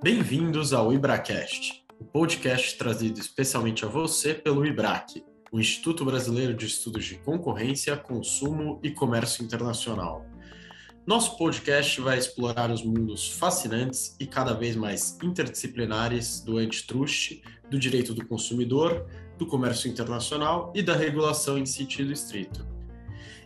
Bem-vindos ao IBRAcast, o podcast trazido especialmente a você pelo IBRAC, o Instituto Brasileiro de Estudos de Concorrência, Consumo e Comércio Internacional. Nosso podcast vai explorar os mundos fascinantes e cada vez mais interdisciplinares do antitrust, do direito do consumidor, do comércio internacional e da regulação em sentido estrito.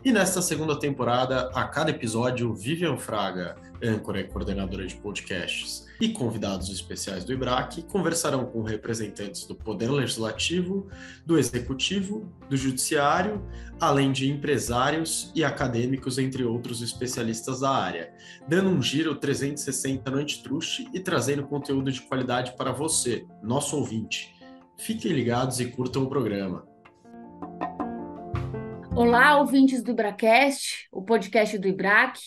E nesta segunda temporada, a cada episódio, Vivian Fraga, âncora e coordenadora de podcasts, e convidados especiais do IBRAC conversarão com representantes do Poder Legislativo, do Executivo, do Judiciário, além de empresários e acadêmicos, entre outros especialistas da área, dando um giro 360 no antitrust e trazendo conteúdo de qualidade para você, nosso ouvinte. Fiquem ligados e curtam o programa. Olá, ouvintes do IBRAcast, o podcast do IBRAC.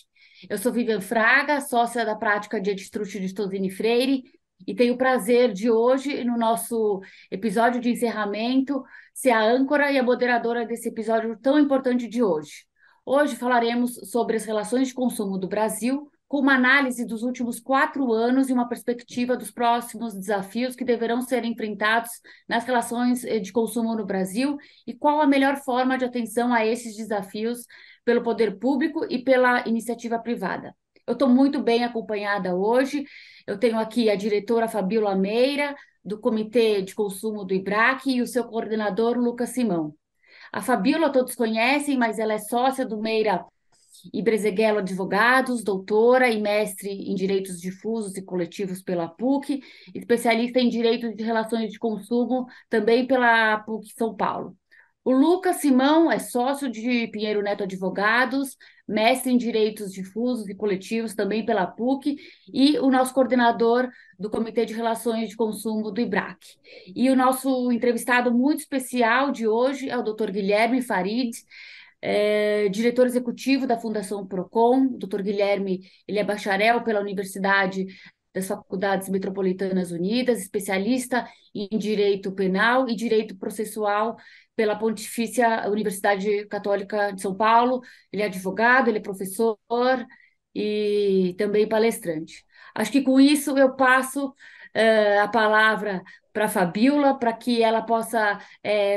Eu sou Vivian Fraga, sócia da prática de antitrust de Tosini Freire, e tenho o prazer de hoje, no nosso episódio de encerramento, ser a âncora e a moderadora desse episódio tão importante de hoje. Hoje falaremos sobre as relações de consumo do Brasil, com uma análise dos últimos 4 anos e uma perspectiva dos próximos desafios que deverão ser enfrentados nas relações de consumo no Brasil e qual a melhor forma de atenção a esses desafios pelo poder público e pela iniciativa privada. Eu estou muito bem acompanhada hoje. Eu tenho aqui a diretora Fabíola Meira, do Comitê de Consumo do IBRAC, e o seu coordenador, Lucas Simão. A Fabíola todos conhecem, mas ela é sócia do Meira e Brezeghello Advogados, doutora e mestre em Direitos Difusos e Coletivos pela PUC, especialista em Direitos de Relações de Consumo também pela PUC São Paulo. O Lucas Simão é sócio de Pinheiro Neto Advogados, mestre em Direitos Difusos e Coletivos também pela PUC e o nosso coordenador do Comitê de Relações de Consumo do IBRAC. E o nosso entrevistado muito especial de hoje é o Dr. Guilherme Farid, diretor executivo da Fundação Procon. O Dr. Guilherme, ele é bacharel pela Universidade das Faculdades Metropolitanas Unidas, especialista em Direito Penal e Direito Processual pela Pontifícia Universidade Católica de São Paulo. Ele é advogado, ele é professor e também palestrante. Acho que com isso eu passo a palavra para a Fabíola, para que ela possa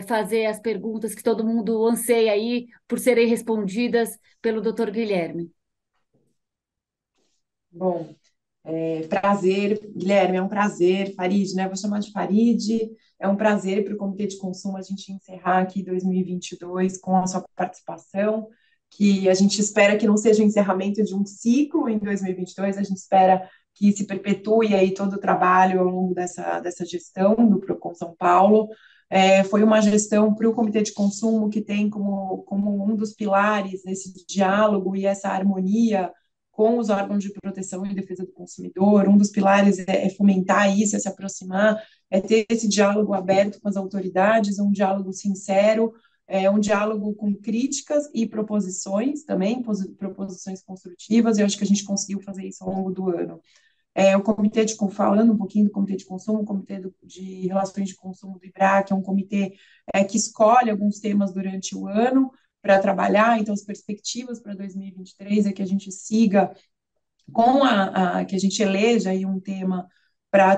fazer as perguntas que todo mundo anseia aí por serem respondidas pelo Dr. Guilherme. Bom, prazer, Guilherme, é um prazer, Farid, né? Vou chamar de Farid. É um prazer para o Comitê de Consumo a gente encerrar aqui 2022 com a sua participação, que a gente espera que não seja o encerramento de um ciclo em 2022, a gente espera que se perpetue aí todo o trabalho ao longo dessa gestão do Procon São Paulo. Foi uma gestão para o Comitê de Consumo que tem como um dos pilares esse diálogo e essa harmonia com os órgãos de proteção e defesa do consumidor. Um dos pilares é fomentar isso, é se aproximar, é ter esse diálogo aberto com as autoridades, um diálogo sincero, um diálogo com críticas e proposições também, proposições construtivas, e eu acho que a gente conseguiu fazer isso ao longo do ano. O comitê de, falando um pouquinho do comitê de consumo, o comitê de relações de consumo do IBRAC é um comitê que escolhe alguns temas durante o ano para trabalhar, então as perspectivas para 2023 é que a gente siga que a gente eleja aí um tema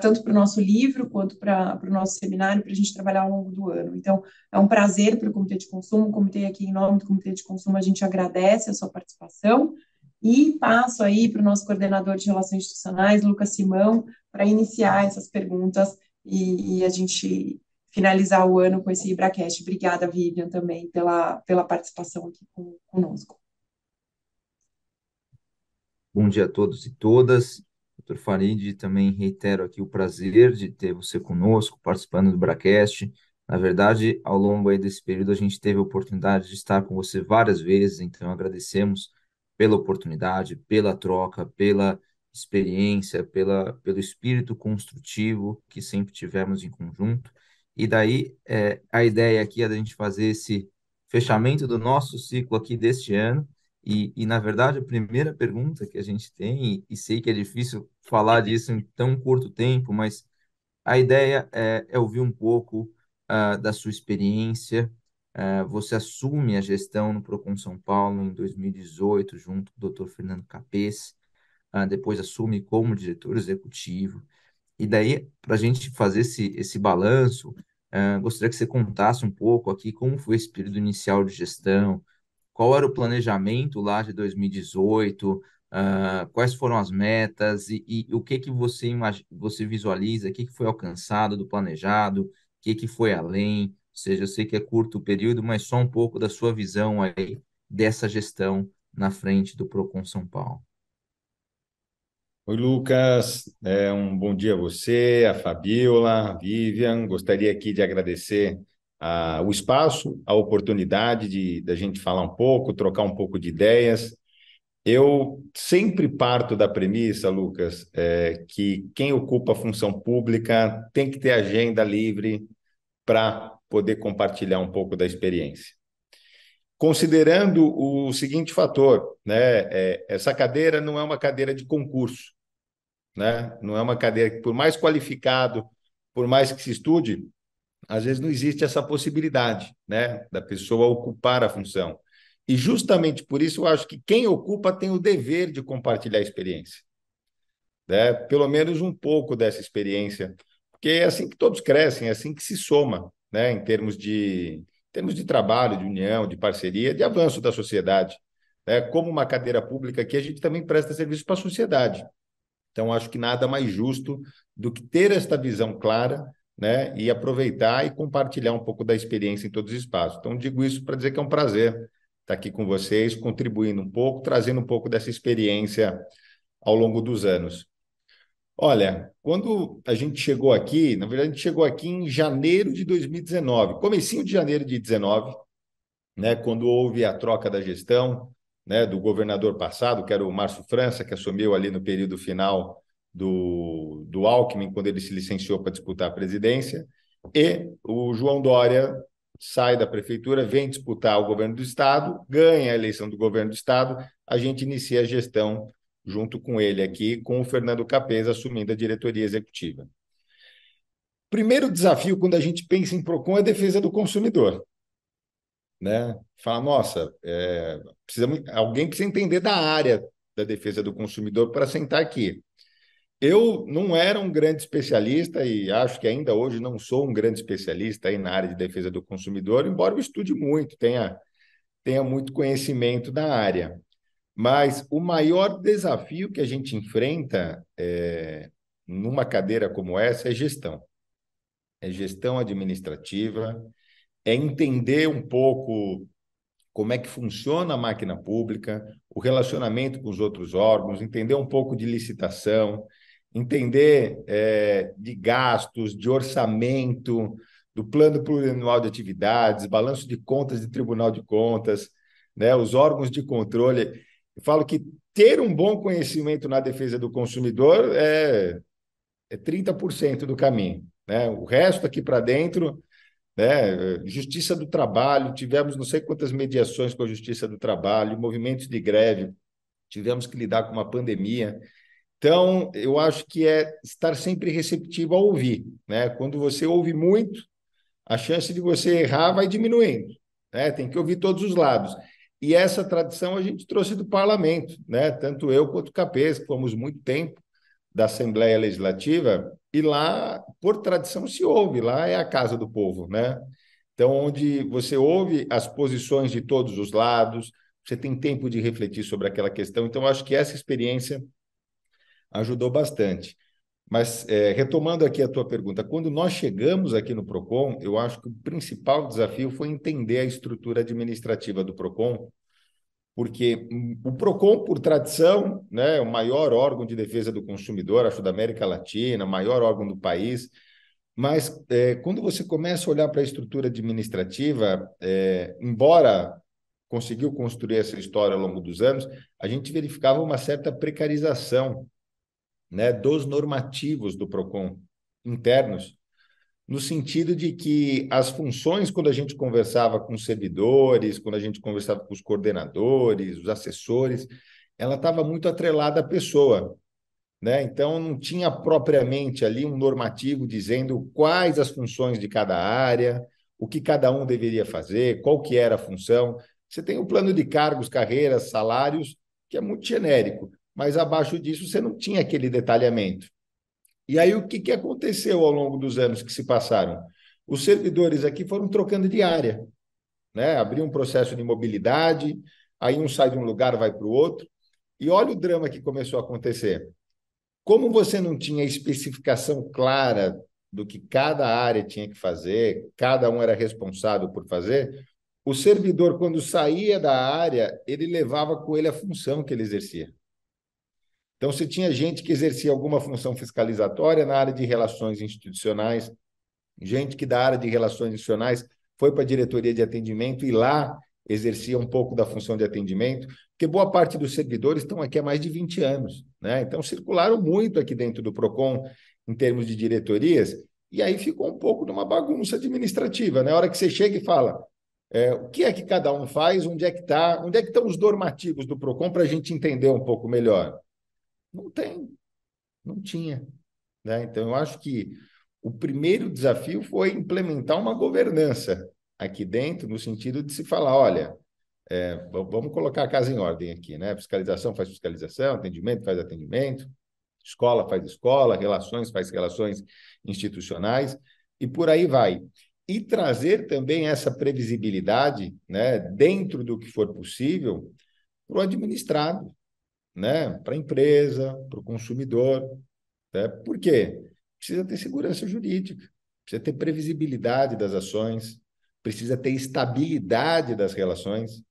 tanto para o nosso livro quanto para o nosso seminário, para a gente trabalhar ao longo do ano. Então, é um prazer para o Comitê de Consumo, o comitê aqui, em nome do Comitê de Consumo, a gente agradece a sua participação e passo aí para o nosso coordenador de Relações Institucionais, Lucas Simão, para iniciar essas perguntas e a gente finalizar o ano com esse IBRAcast. Obrigada, Vivian, também pela participação aqui conosco. Bom dia a todos e todas. Dr. Farid, também reitero aqui o prazer de ter você conosco, participando do IBRAcast. Na verdade, ao longo aí desse período, a gente teve a oportunidade de estar com você várias vezes, então agradecemos pela oportunidade, pela troca, pela experiência, pelo espírito construtivo que sempre tivemos em conjunto. E daí, a ideia aqui é da gente fazer esse fechamento do nosso ciclo aqui deste ano. Na verdade, a primeira pergunta que a gente tem, e sei que é difícil falar disso em tão curto tempo, mas a ideia é ouvir um pouco da sua experiência. Você assume a gestão no Procon São Paulo em 2018, junto com o Dr. Fernando Capês, depois assume como diretor executivo. E daí, para a gente fazer esse balanço, gostaria que você contasse um pouco aqui como foi esse período inicial de gestão, qual era o planejamento lá de 2018, quais foram as metas e o que que você visualiza, o que que foi alcançado do planejado, o que que foi além, ou seja, eu sei que é curto o período, mas só um pouco da sua visão aí dessa gestão na frente do Procon São Paulo. Oi, Lucas. Um bom dia a você, a Fabiola, a Vivian. Gostaria aqui de agradecer o espaço, a oportunidade da gente falar um pouco, trocar um pouco de ideias. Eu sempre parto da premissa, Lucas, que quem ocupa a função pública tem que ter agenda livre para poder compartilhar um pouco da experiência. Considerando o seguinte fator, né? Essa cadeira não é uma cadeira de concurso, né? Não é uma cadeira que, por mais qualificado, por mais que se estude, às vezes não existe essa possibilidade, né, da pessoa ocupar a função. E justamente por isso eu acho que quem ocupa tem o dever de compartilhar a experiência, né? Pelo menos um pouco dessa experiência, porque é assim que todos crescem, é assim que se soma, né, em termos de trabalho, de união, de parceria, de avanço da sociedade. Né? Como uma cadeira pública aqui, a gente também presta serviço para a sociedade. Então, acho que nada mais justo do que ter esta visão clara, né, e aproveitar e compartilhar um pouco da experiência em todos os espaços. Então, digo isso para dizer que é um prazer estar aqui com vocês, contribuindo um pouco, trazendo um pouco dessa experiência ao longo dos anos. Olha, quando a gente chegou aqui, na verdade, a gente chegou aqui em janeiro de 2019, comecinho de janeiro de 2019, né, quando houve a troca da gestão, né, do governador passado, que era o Márcio França, que assumiu ali no período final do Alckmin, quando ele se licenciou para disputar a presidência, e o João Dória sai da prefeitura, vem disputar o governo do Estado, ganha a eleição do governo do Estado, a gente inicia a gestão junto com ele aqui, com o Fernando Capês assumindo a diretoria executiva. Primeiro desafio, quando a gente pensa em PROCON, é a defesa do consumidor, né? Fala, nossa, alguém precisa entender da área da defesa do consumidor para sentar aqui. Eu não era um grande especialista e acho que ainda hoje não sou um grande especialista aí na área de defesa do consumidor, embora eu estude muito, tenha muito conhecimento da área. Mas o maior desafio que a gente enfrenta numa cadeira como essa é gestão. É gestão administrativa, é entender um pouco como é que funciona a máquina pública, o relacionamento com os outros órgãos, entender um pouco de licitação, entender de gastos, de orçamento, do plano plurianual de atividades, balanço de contas de Tribunal de Contas, né, os órgãos de controle. Eu falo que ter um bom conhecimento na defesa do consumidor é 30% do caminho, né? O resto aqui para dentro, né? Justiça do Trabalho, tivemos não sei quantas mediações com a Justiça do Trabalho, movimentos de greve, tivemos que lidar com uma pandemia. Então, eu acho que é estar sempre receptivo a ouvir, né? Quando você ouve muito, a chance de você errar vai diminuindo, né? Tem que ouvir todos os lados. E essa tradição a gente trouxe do parlamento, né? Tanto eu quanto o Capês, que fomos muito tempo da Assembleia Legislativa, e lá, por tradição, se ouve, lá é a casa do povo, né? Então, onde você ouve as posições de todos os lados, você tem tempo de refletir sobre aquela questão. Então, acho que essa experiência ajudou bastante. Mas, retomando aqui a tua pergunta, quando nós chegamos aqui no PROCON, eu acho que o principal desafio foi entender a estrutura administrativa do PROCON, porque o PROCON, por tradição, né, é o maior órgão de defesa do consumidor, acho, da América Latina, maior órgão do país, mas quando você começa a olhar para a estrutura administrativa, embora conseguiu construir essa história ao longo dos anos, a gente verificava uma certa precarização, né, dos normativos do PROCON internos, no sentido de que as funções, quando a gente conversava com os servidores, quando a gente conversava com os coordenadores, os assessores, ela estava muito atrelada à pessoa, né? Então, não tinha propriamente ali um normativo dizendo quais as funções de cada área, o que cada um deveria fazer, qual que era a função. Você tem o plano de cargos, carreiras, salários, que é muito genérico, mas abaixo disso você não tinha aquele detalhamento. E aí, o que, que aconteceu ao longo dos anos que se passaram? Os servidores aqui foram trocando de área, né? Abriu um processo de mobilidade, aí um sai de um lugar, vai para o outro. E olha o drama que começou a acontecer. Como você não tinha especificação clara do que cada área tinha que fazer, cada um era responsável por fazer, o servidor, quando saía da área, ele levava com ele a função que ele exercia. Então, você tinha gente que exercia alguma função fiscalizatória na área de relações institucionais, gente que da área de relações institucionais foi para a diretoria de atendimento e lá exercia um pouco da função de atendimento, porque boa parte dos servidores estão aqui há mais de 20 anos, né? Então, circularam muito aqui dentro do PROCON em termos de diretorias, e aí ficou um pouco de uma bagunça administrativa, né? A hora que você chega e fala, o que é que cada um faz, onde é que estão os normativos do PROCON para a gente entender um pouco melhor? Não tem, não tinha, né? Então, eu acho que o primeiro desafio foi implementar uma governança aqui dentro, no sentido de se falar, olha, vamos colocar a casa em ordem aqui, né? Fiscalização faz fiscalização, atendimento faz atendimento, escola faz escola, relações faz relações institucionais, e por aí vai. E trazer também essa previsibilidade, né, dentro do que for possível, para o administrado, né, para a empresa, para o consumidor. Né? Por quê? Precisa ter segurança jurídica, precisa ter previsibilidade das ações, precisa ter estabilidade das relações.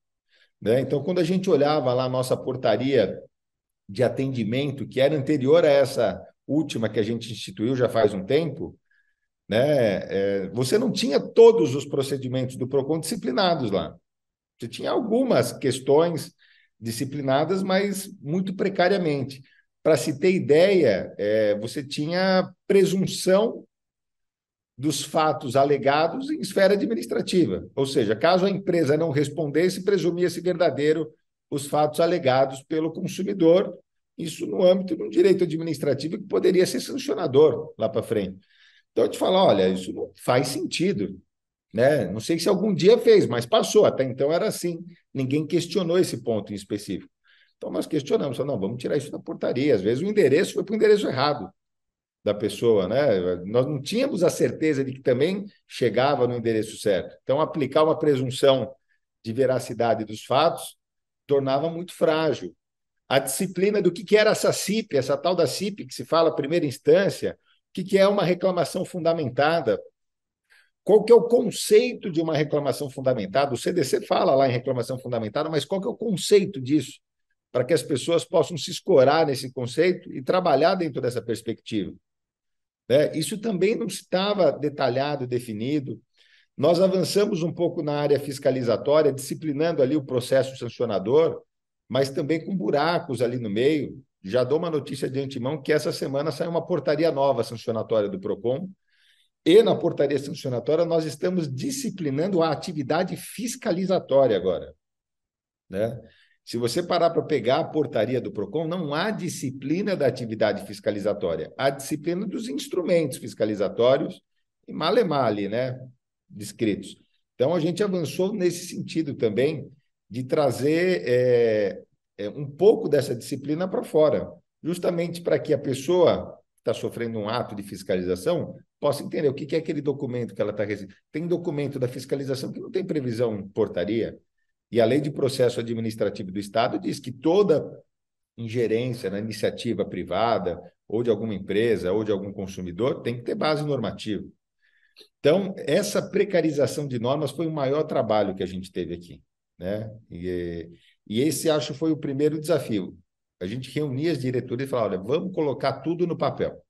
Né? Então, quando a gente olhava lá a nossa portaria de atendimento, que era anterior a essa última que a gente instituiu já faz um tempo, né? Você não tinha todos os procedimentos do PROCON disciplinados lá. Você tinha algumas questões disciplinadas, mas muito precariamente. Para se ter ideia, você tinha presunção dos fatos alegados em esfera administrativa. Ou seja, caso a empresa não respondesse, presumia-se verdadeiro os fatos alegados pelo consumidor, isso no âmbito de um direito administrativo que poderia ser sancionador lá para frente. Então, eu te falo, olha, isso não faz sentido. Né? Não sei se algum dia fez, mas passou. Até então era assim. Ninguém questionou esse ponto em específico. Então, nós questionamos, não, vamos tirar isso da portaria. Às vezes o endereço foi para o endereço errado da pessoa, né? Nós não tínhamos a certeza de que também chegava no endereço certo. Então, aplicar uma presunção de veracidade dos fatos tornava muito frágil. A disciplina do que era essa CIP, essa tal da CIP que se fala primeira instância, o que é uma reclamação fundamentada, qual que é o conceito de uma reclamação fundamentada? O CDC fala lá em reclamação fundamentada, mas qual que é o conceito disso? Para que as pessoas possam se escorar nesse conceito e trabalhar dentro dessa perspectiva. Né? Isso também não estava detalhado, definido. Nós avançamos um pouco na área fiscalizatória, disciplinando ali o processo sancionador, mas também com buracos ali no meio. Já dou uma notícia de antemão que essa semana sai uma portaria nova sancionatória do PROCON, e na portaria sancionatória nós estamos disciplinando a atividade fiscalizatória agora. Né? Se você parar para pegar a portaria do PROCON, não há disciplina da atividade fiscalizatória, há disciplina dos instrumentos fiscalizatórios e male-male, né, descritos. Então, a gente avançou nesse sentido também de trazer um pouco dessa disciplina para fora, justamente para que a pessoa que está sofrendo um ato de fiscalização possa entender o que é aquele documento que ela está recebendo. Tem documento da fiscalização que não tem previsão em portaria, e a Lei de Processo Administrativo do Estado diz que toda ingerência na iniciativa privada, ou de alguma empresa, ou de algum consumidor, tem que ter base normativa. Então, essa precarização de normas foi o maior trabalho que a gente teve aqui. Né? E esse, acho, foi o primeiro desafio. A gente reunia as diretorias e falava, olha, vamos colocar tudo no papel.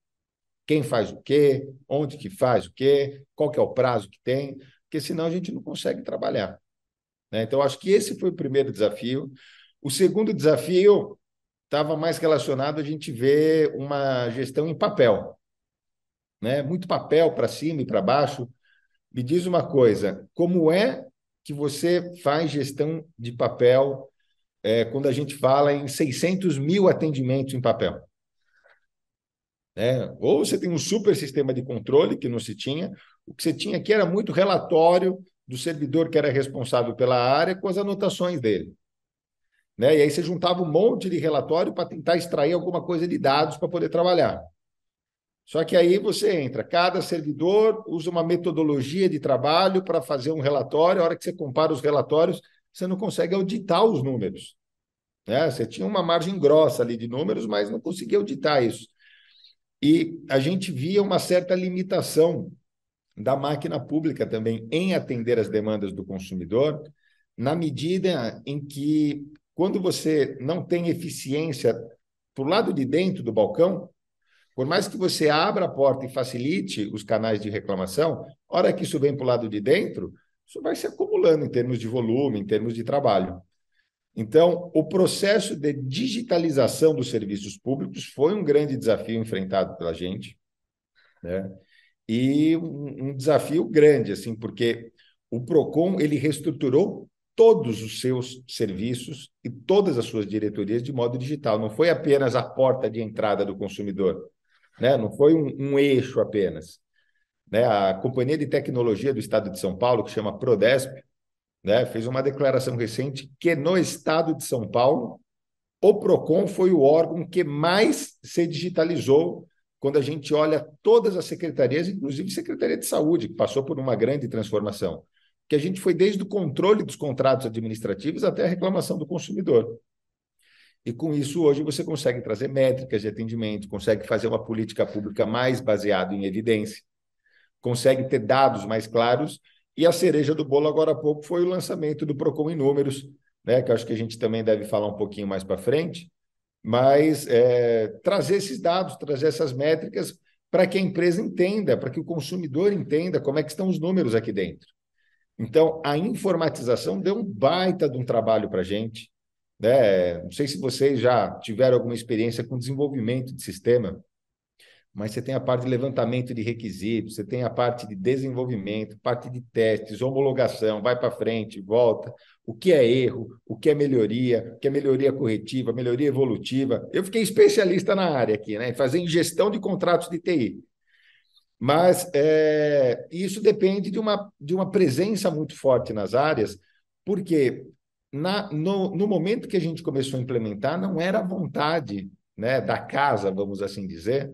Quem faz o quê, onde que faz o quê, qual que é o prazo que tem, porque senão a gente não consegue trabalhar. Né? Então, acho que esse foi o primeiro desafio. O segundo desafio estava mais relacionado a gente ver uma gestão em papel. Né? Muito papel para cima e para baixo. Me diz uma coisa, como é que você faz gestão de papel quando a gente fala em 600 mil atendimentos em papel? Né? Ou você tem um super sistema de controle, que não se tinha, o que você tinha aqui era muito relatório do servidor que era responsável pela área com as anotações dele. Né? E aí você juntava um monte de relatório para tentar extrair alguma coisa de dados para poder trabalhar. Só que aí você entra, cada servidor usa uma metodologia de trabalho para fazer um relatório, a hora que você compara os relatórios, você não consegue auditar os números, né? Você tinha uma margem grossa ali de números, mas não conseguia auditar isso. E a gente via uma certa limitação da máquina pública também em atender as demandas do consumidor, na medida em que, quando você não tem eficiência para o lado de dentro do balcão, por mais que você abra a porta e facilite os canais de reclamação, a hora que isso vem para o lado de dentro, isso vai se acumulando em termos de volume, em termos de trabalho. Então, o processo de digitalização dos serviços públicos foi um grande desafio enfrentado pela gente, né? E um desafio grande, assim, porque o Procon ele reestruturou todos os seus serviços e todas as suas diretorias de modo digital. Não foi apenas a porta de entrada do consumidor, né? Não foi um eixo apenas, né? A Companhia de Tecnologia do Estado de São Paulo, que chama Prodesp, né, fez uma declaração recente que no Estado de São Paulo o Procon foi o órgão que mais se digitalizou quando a gente olha todas as secretarias, inclusive a Secretaria de Saúde, que passou por uma grande transformação, que a gente foi desde o controle dos contratos administrativos até a reclamação do consumidor. E com isso, hoje, você consegue trazer métricas de atendimento, consegue fazer uma política pública mais baseada em evidência, consegue ter dados mais claros, e a cereja do bolo agora há pouco foi o lançamento do Procon em números, né, que eu acho que a gente também deve falar um pouquinho mais para frente, mas trazer esses dados, trazer essas métricas para que a empresa entenda, para que o consumidor entenda como é que estão os números aqui dentro. Então, a informatização deu um baita de um trabalho para a gente, né? Não sei se vocês já tiveram alguma experiência com desenvolvimento de sistema, mas você tem a parte de levantamento de requisitos, você tem a parte de desenvolvimento, parte de testes, homologação, vai para frente, volta, o que é erro, o que é melhoria corretiva, melhoria evolutiva. Eu fiquei especialista na área aqui, né? Fazer gestão de contratos de TI. Mas isso depende de uma presença muito forte nas áreas, porque no momento que a gente começou a implementar, não era a vontade, né, da casa, vamos assim dizer,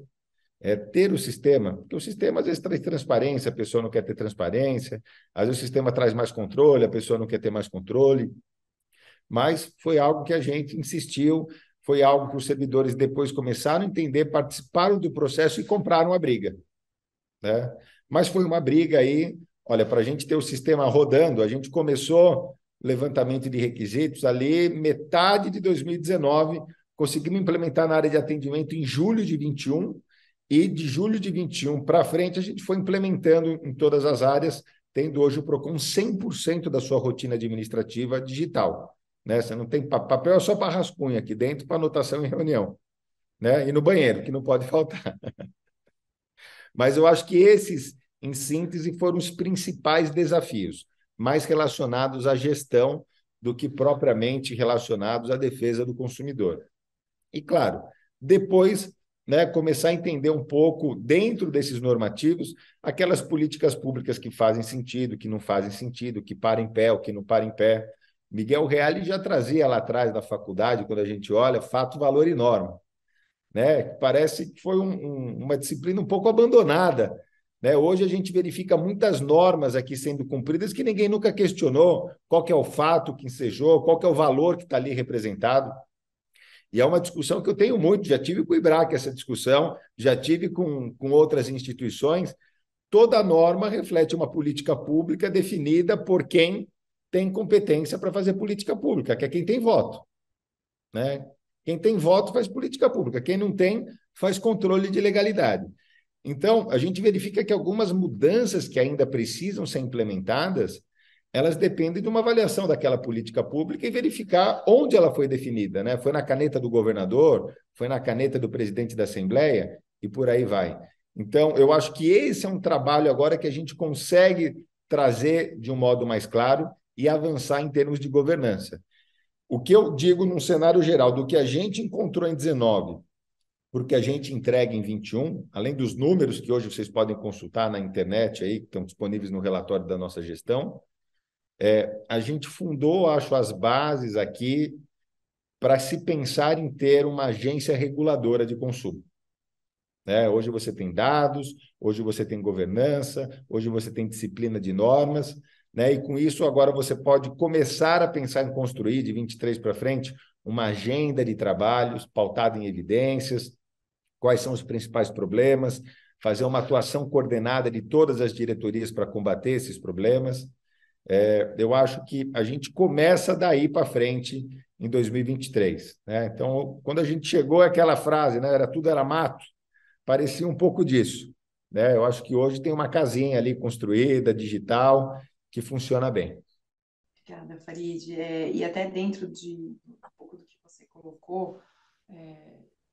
ter o sistema, porque o sistema às vezes traz transparência, a pessoa não quer ter transparência, às vezes o sistema traz mais controle, a pessoa não quer ter mais controle, mas foi algo que a gente insistiu, foi algo que os servidores depois começaram a entender, participaram do processo e compraram a briga, né? Mas foi uma briga aí, olha, para a gente ter o sistema rodando, a gente começou levantamento de requisitos ali, metade de 2019, conseguimos implementar na área de atendimento em julho de 21, e de julho de 21 para frente, a gente foi implementando em todas as áreas, tendo hoje o Procon 100% da sua rotina administrativa digital, né? Você não tem papel, é só para rascunho aqui dentro, para anotação em reunião, né? E no banheiro, que não pode faltar. Mas eu acho que esses, em síntese, foram os principais desafios, mais relacionados à gestão do que propriamente relacionados à defesa do consumidor. E, claro, depois, né, começar a entender um pouco, dentro desses normativos, aquelas políticas públicas que fazem sentido, que não fazem sentido, que param em pé, ou que não param em pé. Miguel Reale já trazia lá atrás da faculdade, quando a gente olha, fato, valor e norma, né? Parece que foi uma disciplina um pouco abandonada, né? Hoje a gente verifica muitas normas aqui sendo cumpridas que ninguém nunca questionou qual que é o fato que ensejou, qual que é o valor que está ali representado. E é uma discussão que eu tenho muito, já tive com o IBRAC essa discussão, já tive com outras instituições. Toda norma reflete uma política pública definida por quem tem competência para fazer política pública, que é quem tem voto, né? Quem tem voto faz política pública, quem não tem faz controle de legalidade. Então, a gente verifica que algumas mudanças que ainda precisam ser implementadas, elas dependem de uma avaliação daquela política pública e verificar onde ela foi definida, né? Foi na caneta do governador, foi na caneta do presidente da Assembleia e por aí vai. Então, eu acho que esse é um trabalho agora que a gente consegue trazer de um modo mais claro e avançar em termos de governança. O que eu digo num cenário geral, do que a gente encontrou em 19, porque a gente entrega em 21, além dos números que hoje vocês podem consultar na internet, aí, que estão disponíveis no relatório da nossa gestão, a gente fundou, acho, as bases aqui para se pensar em ter uma agência reguladora de consumo. né? Hoje você tem dados, hoje você tem governança, hoje você tem disciplina de normas, né? E com isso agora você pode começar a pensar em construir de 23 para frente uma agenda de trabalhos pautada em evidências, quais são os principais problemas, fazer uma atuação coordenada de todas as diretorias para combater esses problemas. Eu acho que a gente começa daí para frente em 2023, né? Então, quando a gente chegou àquela frase, né, tudo era mato, parecia um pouco disso, né? Eu acho que hoje tem uma casinha ali construída, digital, que funciona bem. Obrigada, Farid. E até dentro de um pouco do que você colocou,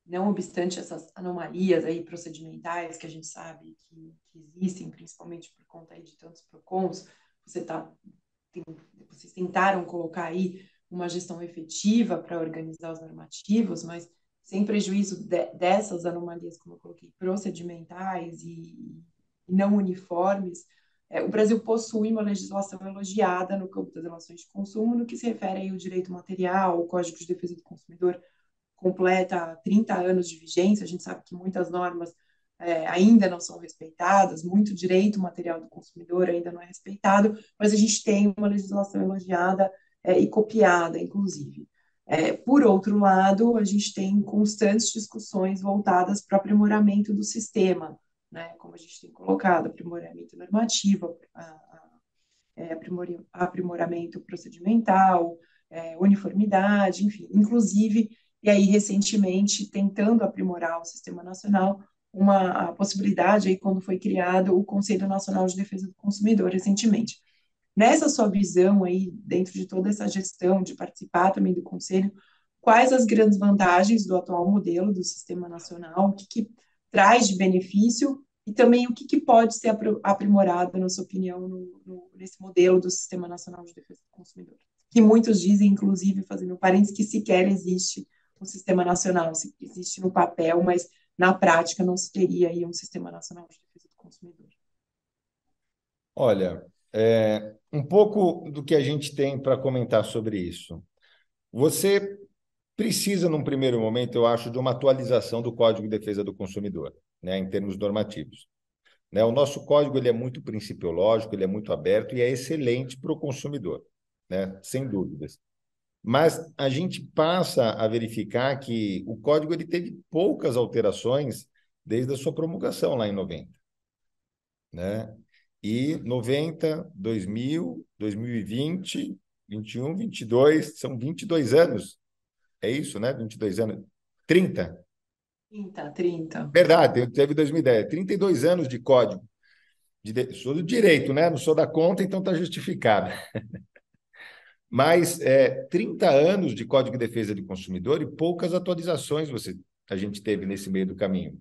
não obstante essas anomalias aí procedimentais que a gente sabe que existem, principalmente por conta aí de tantos PROCONs, vocês tentaram colocar aí uma gestão efetiva para organizar os normativos, mas sem prejuízo dessas anomalias, como eu coloquei, procedimentais e não uniformes. O Brasil possui uma legislação elogiada no campo das relações de consumo, no que se refere aí ao direito material, o Código de Defesa do Consumidor completa 30 anos de vigência, a gente sabe que muitas normas ainda não são respeitadas, muito direito material do consumidor ainda não é respeitado, mas a gente tem uma legislação elogiada e copiada, inclusive. Por outro lado, a gente tem constantes discussões voltadas para o aprimoramento do sistema, né, como a gente tem colocado, aprimoramento normativo, aprimoramento procedimental, uniformidade, enfim, inclusive, e aí recentemente tentando aprimorar o sistema nacional, a possibilidade aí quando foi criado o Conselho Nacional de Defesa do Consumidor recentemente. Nessa sua visão aí, dentro de toda essa gestão, de participar também do Conselho, quais as grandes vantagens do atual modelo do Sistema Nacional, o que traz de benefício e também o que pode ser aprimorado, na sua opinião, nesse modelo do Sistema Nacional de Defesa do Consumidor? Que muitos dizem, inclusive, fazendo parênteses, que sequer existe um Sistema Nacional, existe no papel, mas na prática não se teria aí um Sistema Nacional de Defesa do Consumidor. Olha, um pouco do que a gente tem para comentar sobre isso. Você precisa, num primeiro momento, eu acho, de uma atualização do Código de Defesa do Consumidor, né, em termos normativos. Né, o nosso código ele é muito principiológico, ele é muito aberto e é excelente para o consumidor, né, sem dúvidas. Mas a gente passa a verificar que o código ele teve poucas alterações desde a sua promulgação lá em 90. Né? E 90, 2000, 2020, 21, 22, são 22 anos. É isso, né? 22 anos. 30. 30. Verdade, teve 2010. 32 anos de código. Sou do direito, né? Não sou da conta, então está justificado. Mas 30 anos de Código de Defesa do Consumidor e poucas atualizações a gente teve nesse meio do caminho.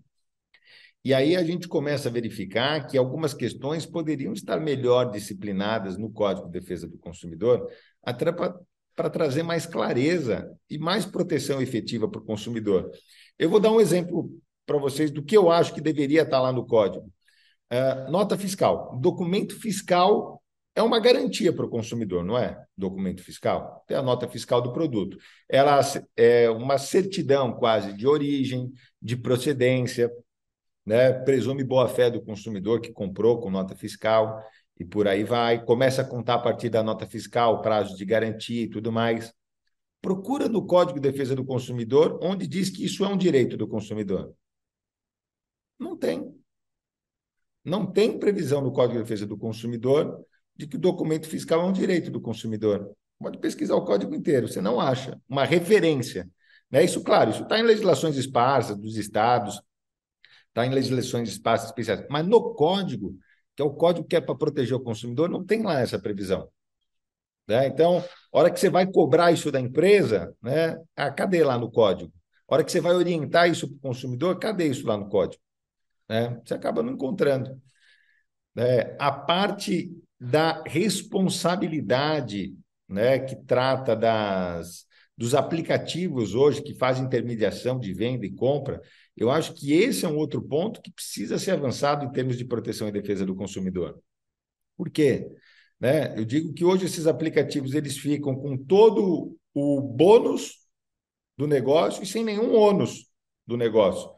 E aí a gente começa a verificar que algumas questões poderiam estar melhor disciplinadas no Código de Defesa do Consumidor, até para trazer mais clareza e mais proteção efetiva para o consumidor. Eu vou dar um exemplo para vocês do que eu acho que deveria estar lá no Código. Nota fiscal. Documento fiscal é uma garantia para o consumidor, não é? Documento fiscal. Tem a nota fiscal do produto. Ela é uma certidão quase de origem, de procedência, né? Presume boa-fé do consumidor que comprou com nota fiscal e por aí vai. Começa a contar a partir da nota fiscal, prazo de garantia e tudo mais. Procura no Código de Defesa do Consumidor onde diz que isso é um direito do consumidor. Não tem. Não tem previsão no Código de Defesa do Consumidor de que o documento fiscal é um direito do consumidor. Pode pesquisar o código inteiro, você não acha uma referência. Né? Isso, claro, isso está em legislações esparsas dos estados, está em legislações esparsas especiais, mas no código, que é o código que é para proteger o consumidor, não tem lá essa previsão. Né? Então, a hora que você vai cobrar isso da empresa, né? Cadê lá no código? A hora que você vai orientar isso para o consumidor, cadê isso lá no código? Né? Você acaba não encontrando. A parte da responsabilidade, né, que trata dos aplicativos hoje que fazem intermediação de venda e compra, eu acho que esse é um outro ponto que precisa ser avançado em termos de proteção e defesa do consumidor. Por quê? Né? Eu digo que hoje esses aplicativos eles ficam com todo o bônus do negócio e sem nenhum ônus do negócio.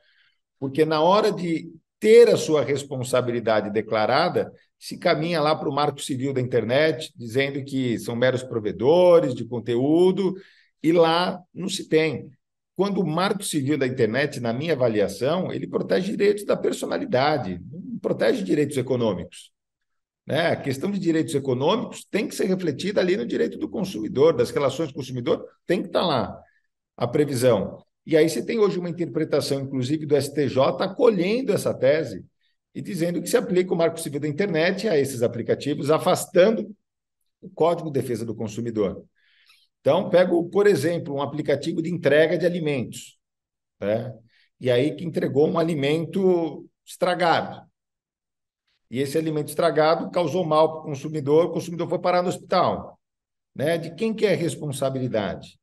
porque na hora de ter a sua responsabilidade declarada, se caminha lá para o Marco Civil da internet, dizendo que são meros provedores de conteúdo, e lá não se tem. Quando o Marco Civil da internet, na minha avaliação, ele protege direitos da personalidade, não protege direitos econômicos. Né? A questão de direitos econômicos tem que ser refletida ali no direito do consumidor, das relações com o consumidor, tem que estar lá a previsão. E aí você tem hoje uma interpretação, inclusive, do STJ acolhendo essa tese e dizendo que se aplica o Marco Civil da internet a esses aplicativos, afastando o Código de Defesa do Consumidor. Então, pego, por exemplo, um aplicativo de entrega de alimentos, né? E aí que entregou um alimento estragado. E esse alimento estragado causou mal para o consumidor foi parar no hospital. Né? De quem que é a responsabilidade?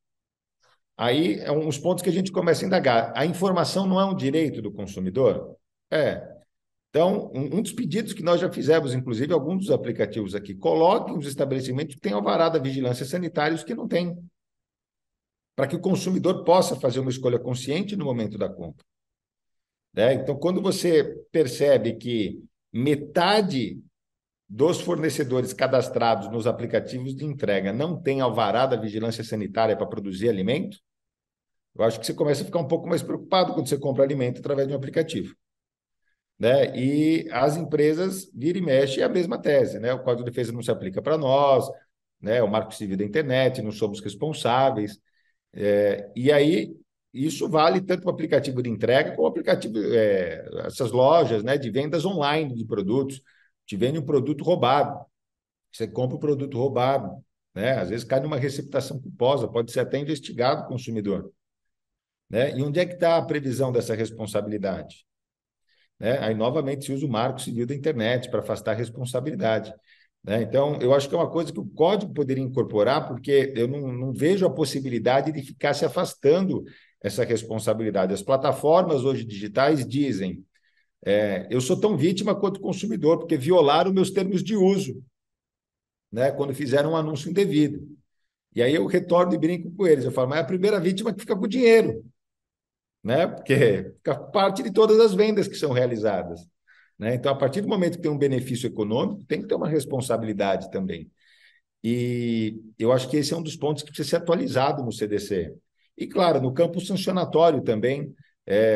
Aí é uns pontos que a gente começa a indagar. A informação não é um direito do consumidor? É. Então, um dos pedidos que nós já fizemos, inclusive, alguns dos aplicativos aqui, coloquem os estabelecimentos que têm alvará da vigilância sanitária e os que não têm, para que o consumidor possa fazer uma escolha consciente no momento da compra. Né? Então, quando você percebe que metade dos fornecedores cadastrados nos aplicativos de entrega não tem alvará da vigilância sanitária para produzir alimento, eu acho que você começa a ficar um pouco mais preocupado quando você compra alimento através de um aplicativo. Né? E as empresas, vira e mexe, é a mesma tese. Né? O Código de Defesa não se aplica para nós, né? O Marco Civil da internet, não somos responsáveis. E aí, isso vale tanto para o aplicativo de entrega como aplicativo, essas lojas, né, de vendas online de produtos. Te vende um produto roubado. Você compra o produto roubado. Né? Às vezes cai numa receptação culposa, pode ser até investigado o consumidor. Né? E onde é que está a previsão dessa responsabilidade? Né? Aí, novamente, se usa o Marco Civil da internet para afastar a responsabilidade. Né? Então, eu acho que é uma coisa que o código poderia incorporar, porque eu não vejo a possibilidade de ficar se afastando essa responsabilidade. As plataformas hoje digitais dizem eu sou tão vítima quanto consumidor, porque violaram meus termos de uso, né? Quando fizeram um anúncio indevido. E aí eu retorno e brinco com eles. Eu falo, mas é a primeira vítima que fica com o dinheiro, né? Porque fica parte de todas as vendas que são realizadas. Né? Então, a partir do momento que tem um benefício econômico, tem que ter uma responsabilidade também. E eu acho que esse é um dos pontos que precisa ser atualizado no CDC. E, claro, no campo sancionatório também,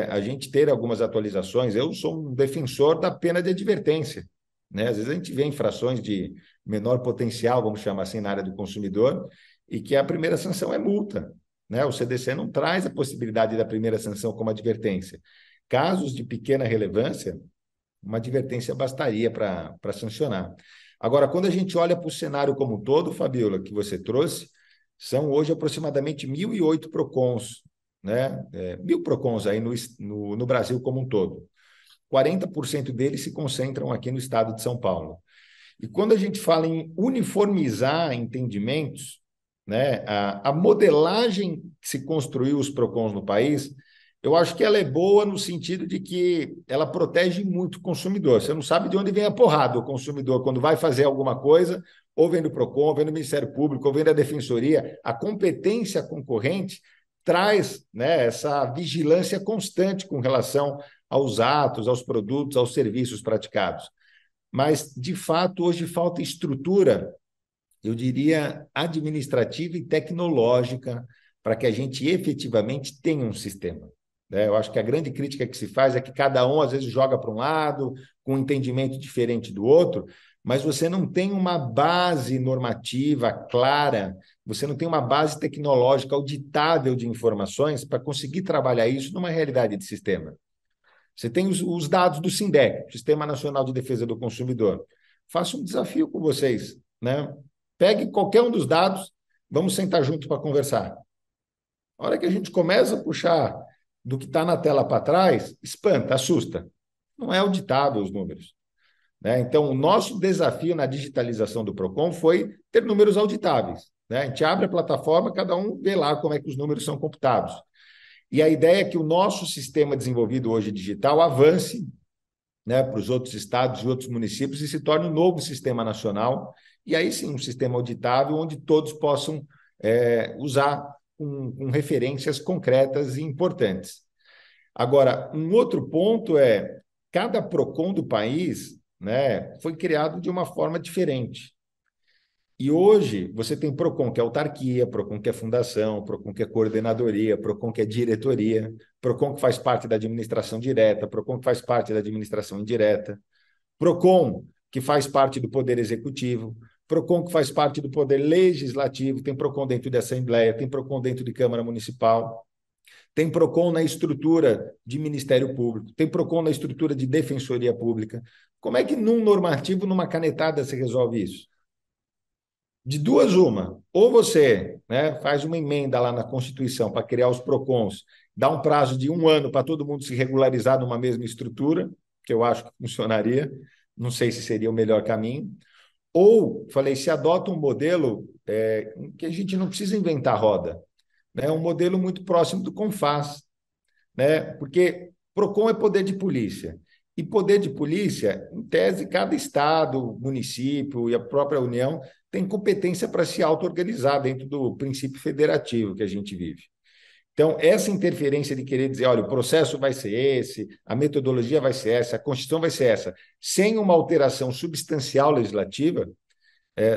a gente ter algumas atualizações. Eu sou um defensor da pena de advertência. Né? Às vezes a gente vê infrações de menor potencial, vamos chamar assim, na área do consumidor, e que a primeira sanção é multa. Né? O CDC não traz a possibilidade da primeira sanção como advertência. Casos de pequena relevância, uma advertência bastaria para sancionar. Agora, quando a gente olha para o cenário como um todo, Fabiola, que você trouxe, são hoje aproximadamente 1.008 PROCONs, né? 1.000 PROCONs aí no Brasil como um todo. 40% deles se concentram aqui no estado de São Paulo. E quando a gente fala em uniformizar entendimentos, né, a modelagem que se construiu os PROCONs no país, eu acho que ela é boa no sentido de que ela protege muito o consumidor. Você não sabe de onde vem a porrada o consumidor quando vai fazer alguma coisa, ou vem do PROCON, ou vem do Ministério Público, ou vem da Defensoria. A competência concorrente traz, né, essa vigilância constante com relação aos atos, aos produtos, aos serviços praticados. Mas, de fato, hoje falta estrutura, eu diria, administrativa e tecnológica para que a gente efetivamente tenha um sistema. Eu acho que a grande crítica que se faz é que cada um, às vezes, joga para um lado, com um entendimento diferente do outro, mas você não tem uma base normativa clara, você não tem uma base tecnológica auditável de informações para conseguir trabalhar isso numa realidade de sistema. Você tem os dados do SINDEC, Sistema Nacional de Defesa do Consumidor. Faço um desafio com vocês, né? Pegue qualquer um dos dados, vamos sentar junto para conversar. A hora que a gente começa a puxar do que está na tela para trás, espanta, assusta. Não é auditável os números. Né? Então, o nosso desafio na digitalização do PROCON foi ter números auditáveis. Né? A gente abre a plataforma, cada um vê lá como é que os números são computados. E a ideia é que o nosso sistema desenvolvido hoje digital avance, né, para os outros estados e outros municípios e se torne um novo sistema nacional. E aí sim, um sistema auditável onde todos possam usar com referências concretas e importantes. Agora, um outro ponto é, cada PROCON do país, né, foi criado de uma forma diferente. E hoje você tem PROCON que é autarquia, PROCON que é fundação, PROCON que é coordenadoria, PROCON que é diretoria, PROCON que faz parte da administração direta, PROCON que faz parte da administração indireta, PROCON que faz parte do Poder Executivo, PROCON que faz parte do Poder Legislativo, tem PROCON dentro de Assembleia, tem PROCON dentro de Câmara Municipal, tem PROCON na estrutura de Ministério Público, tem PROCON na estrutura de Defensoria Pública. Como é que num normativo, numa canetada, se resolve isso? De duas, uma. Ou você, né, faz uma emenda lá na Constituição para criar os PROCONs, dá um prazo de 1 ano para todo mundo se regularizar numa mesma estrutura, que eu acho que funcionaria, não sei se seria o melhor caminho. Ou, falei, se adota um modelo que a gente não precisa inventar roda, né, um modelo muito próximo do CONFAS, né, porque PROCON é poder de polícia. E poder de polícia, em tese, cada estado, município e a própria União tem competência para se auto-organizar dentro do princípio federativo que a gente vive. Então, essa interferência de querer dizer, olha, o processo vai ser esse, a metodologia vai ser essa, a Constituição vai ser essa, sem uma alteração substancial legislativa,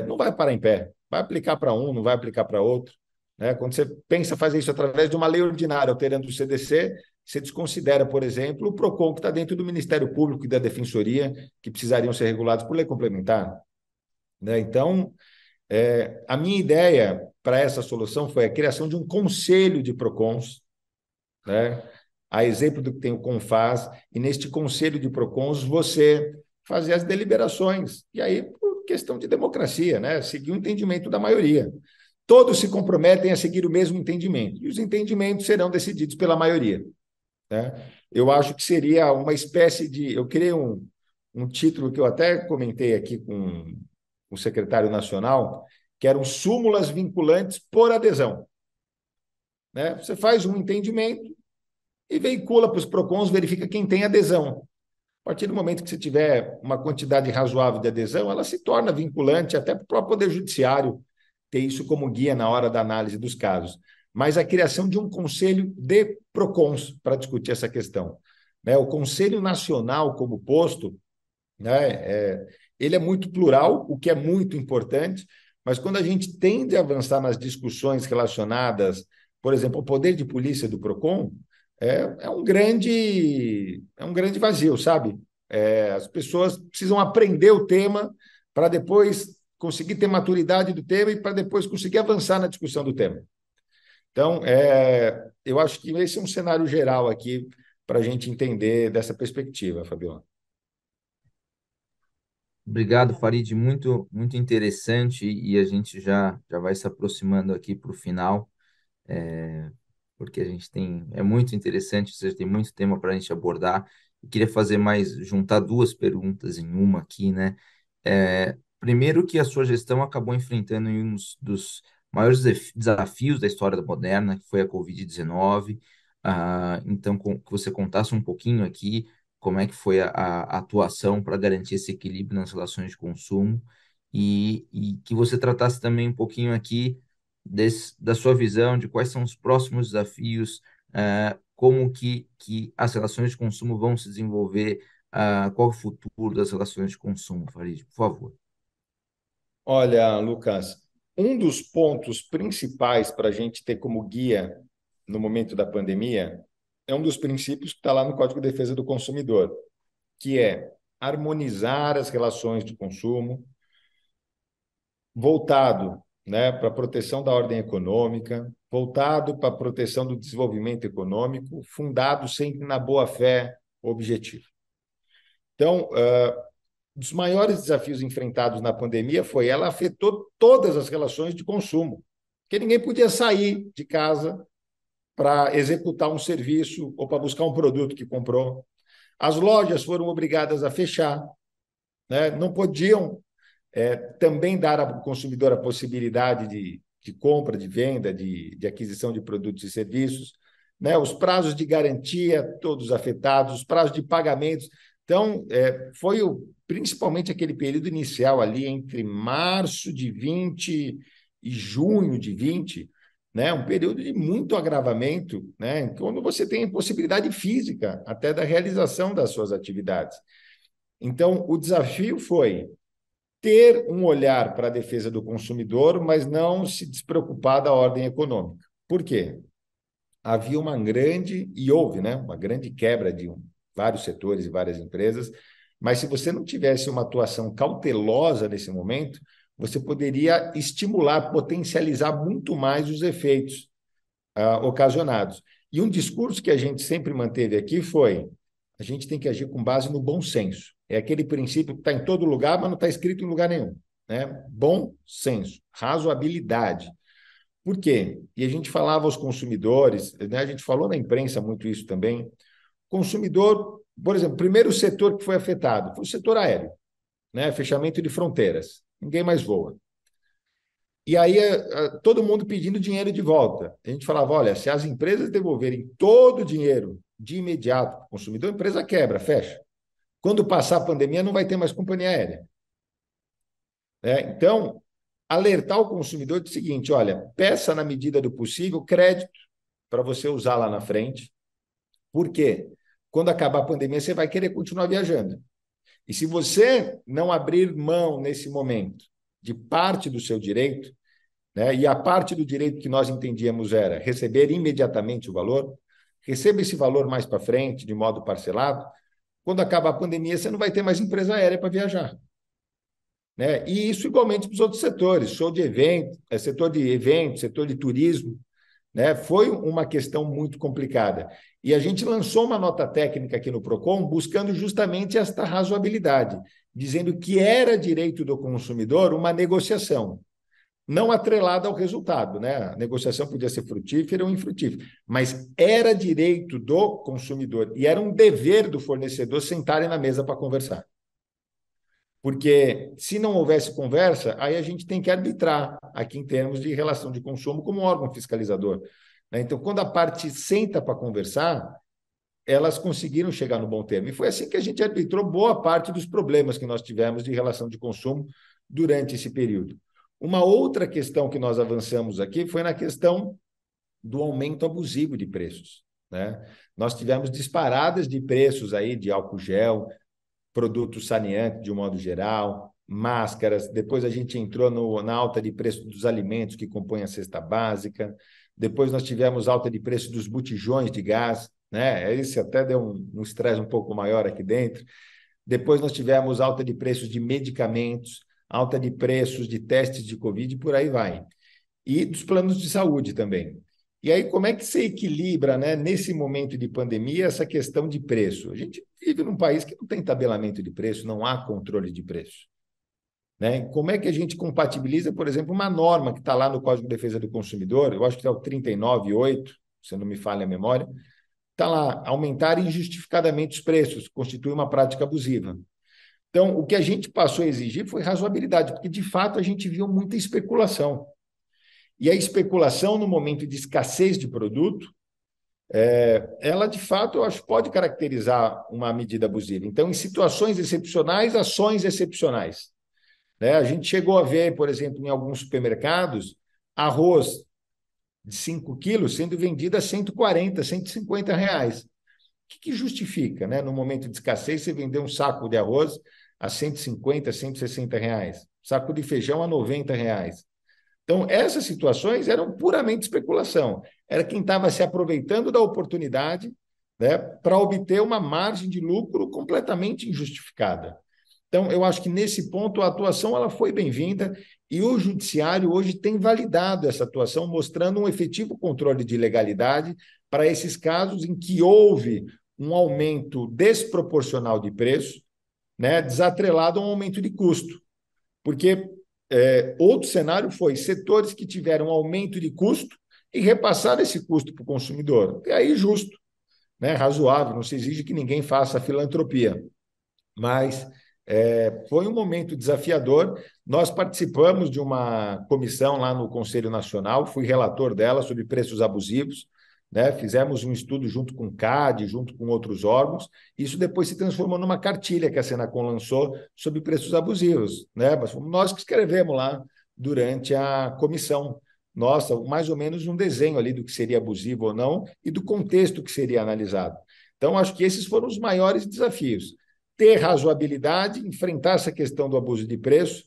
não vai parar em pé. Vai aplicar para um, não vai aplicar para outro. Né? Quando você pensa fazer isso através de uma lei ordinária, alterando o CDC, você desconsidera, por exemplo, o PROCON, que está dentro do Ministério Público e da Defensoria, que precisariam ser regulados por lei complementar. Né? Então, a minha ideia para essa solução foi a criação de um conselho de PROCONs, né? A exemplo do que tem o CONFAS, e neste conselho de PROCONs você fazer as deliberações, e aí por questão de democracia, né? Seguir o entendimento da maioria. Todos se comprometem a seguir o mesmo entendimento, e os entendimentos serão decididos pela maioria. Né? Eu acho que seria uma espécie de... Eu criei um título que eu até comentei aqui com o secretário nacional, que eram súmulas vinculantes por adesão. Né? Você faz um entendimento e veicula para os PROCONs, verifica quem tem adesão. A partir do momento que você tiver uma quantidade razoável de adesão, ela se torna vinculante até para o próprio Poder Judiciário ter isso como guia na hora da análise dos casos. Mas a criação de um conselho de PROCONs para discutir essa questão. Né? O Conselho Nacional, como posto, né, ele é muito plural, o que é muito importante, mas quando a gente tende a avançar nas discussões relacionadas, por exemplo, ao poder de polícia do PROCON, é um grande vazio, sabe? As pessoas precisam aprender o tema para depois conseguir ter maturidade do tema e para depois conseguir avançar na discussão do tema. Então, eu acho que esse é um cenário geral aqui para a gente entender dessa perspectiva, Fabiola. Obrigado, Farid, muito, muito interessante e a gente já vai se aproximando aqui para o final, porque a gente é muito interessante, ou seja, tem muito tema para a gente abordar. Eu queria fazer juntar duas perguntas em uma aqui, né? Primeiro que a sua gestão acabou enfrentando um dos maiores desafios da história moderna, que foi a Covid-19. Então, que você contasse um pouquinho aqui como é que foi a atuação para garantir esse equilíbrio nas relações de consumo e que você tratasse também um pouquinho aqui da sua visão de quais são os próximos desafios, como que as relações de consumo vão se desenvolver, qual o futuro das relações de consumo, Farid, por favor. Olha, Lucas, um dos pontos principais para a gente ter como guia no momento da pandemia é um dos princípios que está lá no Código de Defesa do Consumidor, que é harmonizar as relações de consumo, voltado, né, para a proteção da ordem econômica, voltado para a proteção do desenvolvimento econômico, fundado sempre na boa-fé objetiva. Então, um dos maiores desafios enfrentados na pandemia foi ela afetou todas as relações de consumo, porque ninguém podia sair de casa para executar um serviço ou para buscar um produto que comprou. As lojas foram obrigadas a fechar, né? Não podiam também dar ao consumidor a possibilidade de compra, de venda, de aquisição de produtos e serviços, né? Os prazos de garantia, todos afetados, os prazos de pagamentos. Então, foi principalmente aquele período inicial ali, entre março de 20 e junho de 20, né? Um período de muito agravamento, né? Quando você tem impossibilidade física até da realização das suas atividades. Então, o desafio foi ter um olhar para a defesa do consumidor, mas não se despreocupar da ordem econômica. Por quê? Havia uma grande, e houve, né, uma grande quebra de vários setores e várias empresas, mas se você não tivesse uma atuação cautelosa nesse momento, você poderia estimular, potencializar muito mais os efeitos ocasionados. E um discurso que a gente sempre manteve aqui foi: a gente tem que agir com base no bom senso. É aquele princípio que está em todo lugar, mas não está escrito em lugar nenhum, né? Bom senso, razoabilidade. Por quê? E a gente falava aos consumidores, né? A gente falou na imprensa muito isso também. Consumidor, por exemplo, o primeiro setor que foi afetado foi o setor aéreo, né? Fechamento de fronteiras. Ninguém mais voa. E aí todo mundo pedindo dinheiro de volta. A gente falava, olha, se as empresas devolverem todo o dinheiro de imediato para o consumidor, a empresa quebra, fecha. Quando passar a pandemia, não vai ter mais companhia aérea. Então, alertar o consumidor do seguinte: olha, peça na medida do possível crédito para você usar lá na frente. Por quê? Quando acabar a pandemia, você vai querer continuar viajando. E se você não abrir mão nesse momento de parte do seu direito, né, e a parte do direito que nós entendíamos era receber imediatamente o valor, receba esse valor mais para frente, de modo parcelado. Quando acabar a pandemia, você não vai ter mais empresa aérea para viajar. Né? E isso igualmente para os outros setores, setor de eventos, setor de turismo, né? Foi uma questão muito complicada. E a gente lançou uma nota técnica aqui no Procon buscando justamente esta razoabilidade, dizendo que era direito do consumidor uma negociação, não atrelada ao resultado, né? A negociação podia ser frutífera ou infrutífera, mas era direito do consumidor e era um dever do fornecedor sentarem na mesa para conversar. Porque se não houvesse conversa, aí a gente tem que arbitrar aqui em termos de relação de consumo como órgão fiscalizador. Né? Então, quando a parte senta para conversar, elas conseguiram chegar no bom termo. E foi assim que a gente arbitrou boa parte dos problemas que nós tivemos de relação de consumo durante esse período. Uma outra questão que nós avançamos aqui foi na questão do aumento abusivo de preços. Né? Nós tivemos disparadas de preços aí de álcool gel, produtos saneantes de um modo geral, máscaras. Depois a gente entrou na alta de preço dos alimentos que compõem a cesta básica. Depois nós tivemos alta de preço dos botijões de gás, né? Esse até deu um estresse um pouco maior aqui dentro. Depois nós tivemos alta de preços de medicamentos, alta de preços de testes de Covid e por aí vai. E dos planos de saúde também. E aí, como é que você equilibra, né, nesse momento de pandemia, essa questão de preço? A gente vive num país que não tem tabelamento de preço, não há controle de preço. Né? Como é que a gente compatibiliza, por exemplo, uma norma que está lá no Código de Defesa do Consumidor, eu acho que é o 39.8, se não me falha a memória, está lá, aumentar injustificadamente os preços, constitui uma prática abusiva. Então, o que a gente passou a exigir foi razoabilidade, porque, de fato, a gente viu muita especulação. E a especulação, no momento de escassez de produto, ela, de fato, eu acho que pode caracterizar uma medida abusiva. Então, em situações excepcionais, ações excepcionais. Né? A gente chegou a ver, por exemplo, em alguns supermercados, arroz de 5 quilos sendo vendido a 140, 150 reais. O que justifica, né? No momento de escassez, você vender um saco de arroz a 150, 160 reais, saco de feijão a 90 reais. Então, essas situações eram puramente especulação. Era quem estava se aproveitando da oportunidade, né, para obter uma margem de lucro completamente injustificada. Então, eu acho que nesse ponto a atuação ela foi bem-vinda e o judiciário hoje tem validado essa atuação, mostrando um efetivo controle de legalidade para esses casos em que houve um aumento desproporcional de preço, né, desatrelado a um aumento de custo. Porque outro cenário foi setores que tiveram aumento de custo e repassaram esse custo para o consumidor. É aí justo, né, razoável, não se exige que ninguém faça filantropia. Mas foi um momento desafiador. Nós participamos de uma comissão lá no Conselho Nacional, fui relator dela sobre preços abusivos, né? Fizemos um estudo junto com o CAD, junto com outros órgãos. Isso depois se transformou numa cartilha que a Senacom lançou sobre preços abusivos, né? Mas fomos nós que escrevemos lá durante a comissão, nossa, mais ou menos um desenho ali do que seria abusivo ou não e do contexto que seria analisado. Então, acho que esses foram os maiores desafios. Ter razoabilidade, enfrentar essa questão do abuso de preço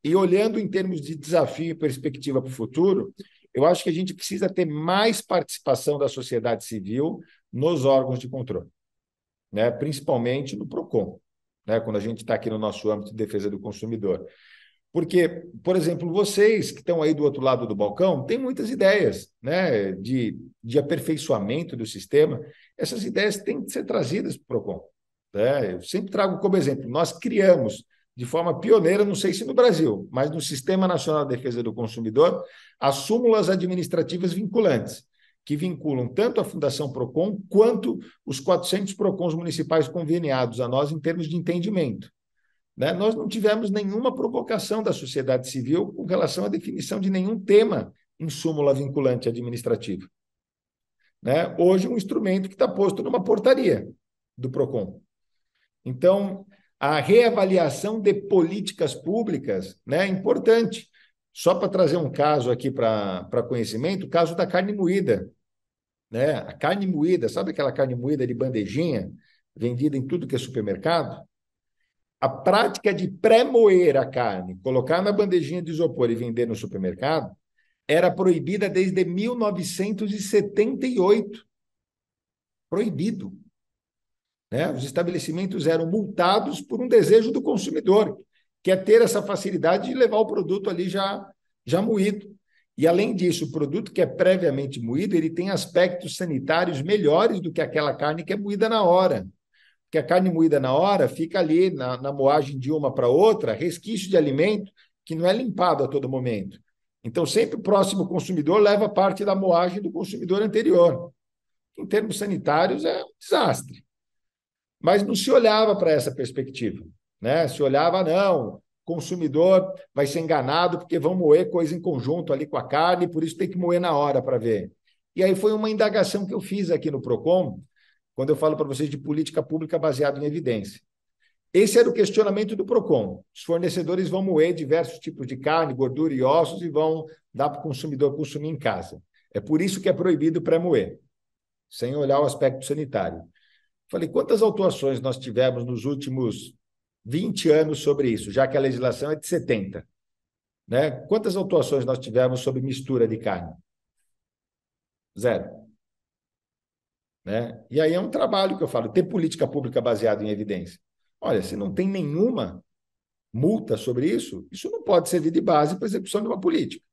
e olhando em termos de desafio e perspectiva para o futuro, eu acho que a gente precisa ter mais participação da sociedade civil nos órgãos de controle, né? Principalmente no PROCON, né? Quando a gente está aqui no nosso âmbito de defesa do consumidor. Porque, por exemplo, vocês que estão aí do outro lado do balcão têm muitas ideias, né, de aperfeiçoamento do sistema. Essas ideias têm que ser trazidas para o PROCON, né? Eu sempre trago como exemplo, nós criamos de forma pioneira, não sei se no Brasil, mas no Sistema Nacional de Defesa do Consumidor, as súmulas administrativas vinculantes, que vinculam tanto a Fundação PROCON quanto os 400 PROCONs municipais conveniados a nós em termos de entendimento, né? Nós não tivemos nenhuma provocação da sociedade civil com relação à definição de nenhum tema em súmula vinculante administrativa, né? Hoje, um instrumento que está posto numa portaria do PROCON. Então, a reavaliação de políticas públicas, né, é importante. Só para trazer um caso aqui para conhecimento, o caso da carne moída, né? A carne moída, sabe aquela carne moída de bandejinha, vendida em tudo que é supermercado? A prática de pré-moer a carne, colocar na bandejinha de isopor e vender no supermercado, era proibida desde 1978. Proibido, né? Os estabelecimentos eram multados por um desejo do consumidor, que é ter essa facilidade de levar o produto ali já moído. E, além disso, o produto que é previamente moído, ele tem aspectos sanitários melhores do que aquela carne que é moída na hora. Porque a carne moída na hora fica ali na moagem de uma para outra, resquício de alimento que não é limpado a todo momento. Então, sempre o próximo consumidor leva parte da moagem do consumidor anterior. Em termos sanitários, é um desastre. Mas não se olhava para essa perspectiva, né? Se olhava, não, o consumidor vai ser enganado porque vão moer coisa em conjunto ali com a carne, por isso tem que moer na hora para ver. E aí foi uma indagação que eu fiz aqui no PROCON, quando eu falo para vocês de política pública baseada em evidência. Esse era o questionamento do PROCON. Os fornecedores vão moer diversos tipos de carne, gordura e ossos e vão dar para o consumidor consumir em casa. É por isso que é proibido pré-moer, sem olhar o aspecto sanitário. Falei, quantas autuações nós tivemos nos últimos 20 anos sobre isso, já que a legislação é de 70, né? Quantas autuações nós tivemos sobre mistura de carne? Zero. Né? E aí é um trabalho que eu falo, ter política pública baseada em evidência. Olha, se não tem nenhuma multa sobre isso, isso não pode servir de base para a execução de uma política.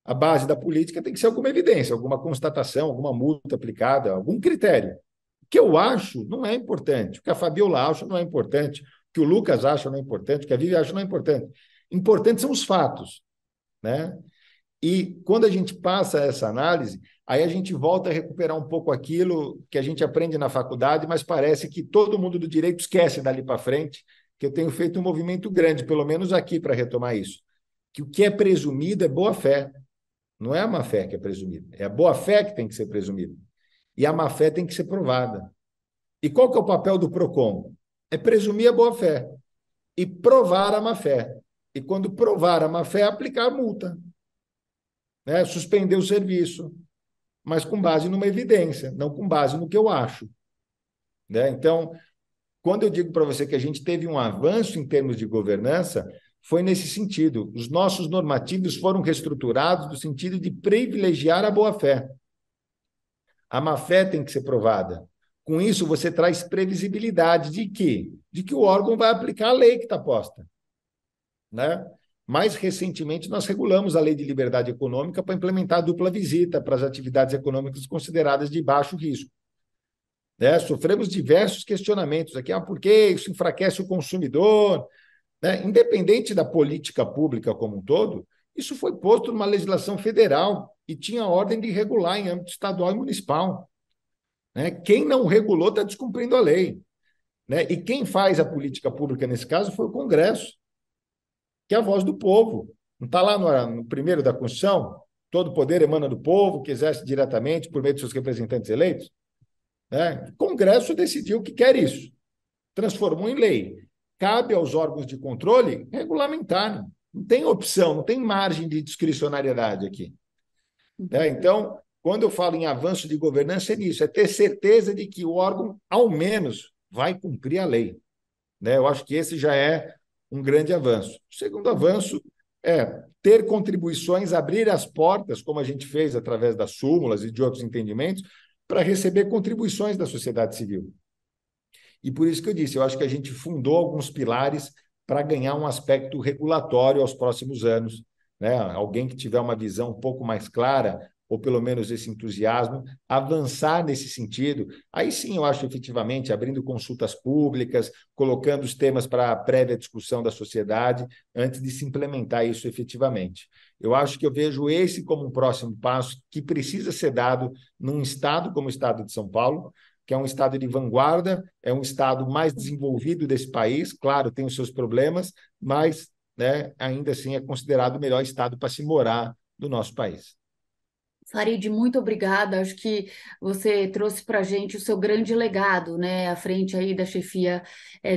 A base da política tem que ser alguma evidência, alguma constatação, alguma multa aplicada, algum critério. O que eu acho não é importante, o que a Fabiola acha não é importante, o que o Lucas acha não é importante, o que a Vivi acha não é importante. Importantes são os fatos, né? E quando a gente passa essa análise, aí a gente volta a recuperar um pouco aquilo que a gente aprende na faculdade, mas parece que todo mundo do direito esquece dali para frente, que eu tenho feito um movimento grande, pelo menos aqui, para retomar isso. Que o que é presumido é boa-fé. Não é a má-fé que é presumida, é a boa-fé que tem que ser presumida. E a má-fé tem que ser provada. E qual que é o papel do PROCON? É presumir a boa-fé e provar a má-fé. E quando provar a má-fé, aplicar a multa. Né? Suspender o serviço, mas com base numa evidência, não com base no que eu acho. Né? Então, quando eu digo para você que a gente teve um avanço em termos de governança, foi nesse sentido. Os nossos normativos foram reestruturados no sentido de privilegiar a boa-fé. A má-fé tem que ser provada. Com isso, você traz previsibilidade de quê? De que o órgão vai aplicar a lei que está posta. Né? Mais recentemente, nós regulamos a Lei de Liberdade Econômica para implementar a dupla visita para as atividades econômicas consideradas de baixo risco. Né? Sofremos diversos questionamentos aqui. Por que isso enfraquece o consumidor? Né? Independente da política pública como um todo, isso foi posto numa legislação federal e tinha ordem de regular em âmbito estadual e municipal. Né? Quem não regulou está descumprindo a lei. Né? E quem faz a política pública nesse caso foi o Congresso, que é a voz do povo. Não está lá no primeiro da Constituição? Todo poder emana do povo, que exerce diretamente por meio de seus representantes eleitos? Né? O Congresso decidiu que quer isso. Transformou em lei. Cabe aos órgãos de controle regulamentarem. Não tem opção, não tem margem de discricionariedade aqui. Né? Então, quando eu falo em avanço de governança, é nisso, é ter certeza de que o órgão, ao menos, vai cumprir a lei. Né? Eu acho que esse já é um grande avanço. O segundo avanço é ter contribuições, abrir as portas, como a gente fez através das súmulas e de outros entendimentos, para receber contribuições da sociedade civil. E por isso que eu disse, eu acho que a gente fundou alguns pilares para ganhar um aspecto regulatório aos próximos anos, né? Alguém que tiver uma visão um pouco mais clara, ou pelo menos esse entusiasmo, avançar nesse sentido. Aí sim, eu acho efetivamente abrindo consultas públicas, colocando os temas para a prévia discussão da sociedade, antes de se implementar isso efetivamente. Eu acho que eu vejo esse como um próximo passo que precisa ser dado num estado como o estado de São Paulo, que é um estado de vanguarda, é um estado mais desenvolvido desse país, claro, tem os seus problemas, mas, né, ainda assim é considerado o melhor estado para se morar do nosso país. Farid, muito obrigada. Acho que você trouxe para a gente o seu grande legado, né, à frente aí da chefia